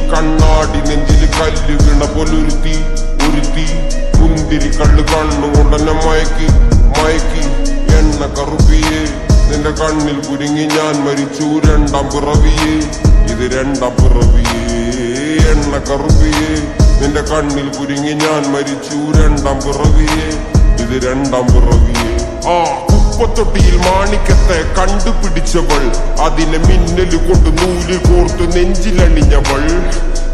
കണ്ണാടി നെഞ്ചിൽ കല്ല് വീണ പോലൊരുത്തി മുന്തിരി കള്ള് കണ്ണുകൊണ്ടെന്നെ മയക്കി എണ്ണ കറുപ്പിയേ നിന്റെ കണ്ണിൽ കുരുങ്ങി ഞാൻ മരിച്ചു രണ്ടാം പിറവിയേ ഇത് രണ്ടാം പിറവിയേ എണ്ണ കറുപ്പിയേ നിന്റെ കണ്ണിൽ കുരുങ്ങി ഞാൻ മരിച്ചു രണ്ടാം പിറവിയേ ഇത് രണ്ടാം പിറവിയേ കുപ്പത്തൊട്ടിയിൽ മാണിക്കത്തെ കണ്ടുപിടിച്ചവൾ അതിനെ മിന്നല് കൊണ്ട് നൂല് കോർത്ത് നെഞ്ചിലണിഞ്ഞവൾ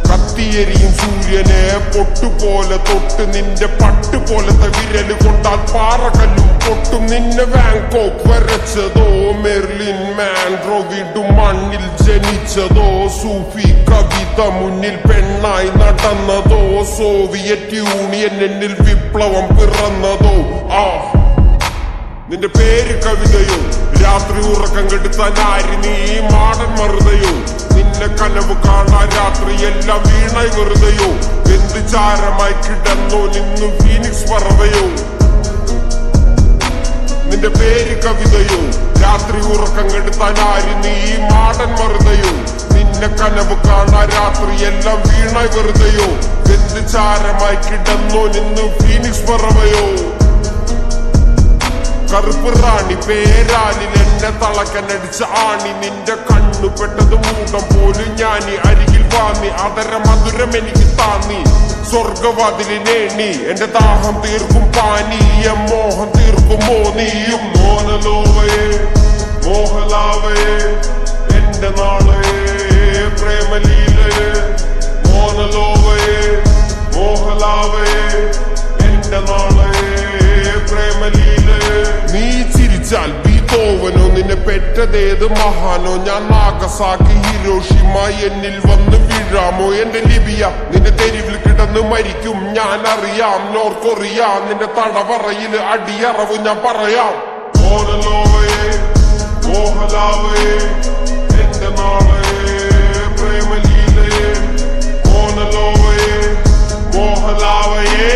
കത്തിയെരിയും സൂര്യനെ പൊട്ടുപോലെ തൊട്ട് നിന്റെ പട്ടുപോലത്തെ വിരല് കൊണ്ടാൽ പാറകല്ലും പൊട്ടും നിന്നെ ബാങ്കോക്ക് വരച്ചതോ മെർലിൻ മാൻഡ്രോ വീണ്ടും മണ്ണിൽ ജനിച്ചതോ സൂഫി കവിത മുന്നിൽ പെണ്ണായി നടന്നതോ സോവിയറ്റ് യൂണിയൻ എന്നിൽ വിപ്ലവം പിറന്നതോ നിന്റെ പേര് കവിതയോ രാത്രി ഉറക്കം കെടുത്താൻ ആര് നീ മാടൻ മറുതയോ നിന്നെ കനവ് കാണാൻ രാത്രി എല്ലാം വീണായി വെറുതെയോ എന്ത് ചാരമായി കിടന്നോ നിന്നു ഫീനിക്സ് പറവയോ നിന്റെ പേര് കവിതയോ രാത്രി ഉറക്കം കെടുത്താൻ ആര് നീ മാടൻ മറുതയോ നിന്നെ കനവ് കാണാൻ രാത്രി എല്ലാം വീണായി വെറുതെയോ എന്ത് ചാരമായി കിടന്നോ നിന്നു ഫീനിക്സ് പറവയോ കറുപ്പ് റാണി പേരാലിൽ എന്നെ തളക്കനടിച്ച ആണി നിന്റെ കണ്ണു പെട്ടത് മൂടം പോലും ഞാനി അരികിൽ വാന്നി അതര മധുരം എനിക്ക് താന്നി സ്വർഗവാതിലിനേണി എന്റെ ദാഹം തീർക്കും പാനീയം മോഹം തീർക്കുമോ നീയും മോനലോവയെ മോഹലാവയെ എന്റെ നാളയെ പ്രേമലീലയെ മോനലോവയെ മോഹലാവയെ എന്റെ നാളയെ പ്രേമലീലയെ നീ ചിരിച്ചാൽ ബീതോവനോ നിന്നെ പെറ്റതേത് മഹാനോ ഞാൻ നാഗസാക്കി ഹിരോഷിമ എന്നിൽ വന്ന് വീഴാമോ എന്റെ ലിബിയ നിന്റെ തെരുവിൽ കിടന്ന് മരിക്കും ഞാൻ അറിയാം നോർത്ത് കൊറിയ നിന്റെ തടവറയിൽ അടിയറവ് ഞാൻ പറയാം മോനലോവയെ മോഹലാവയെ എന്റെ നാളയെ പ്രേമലീലയെ മോനലോവയെ മോഹലാവയെ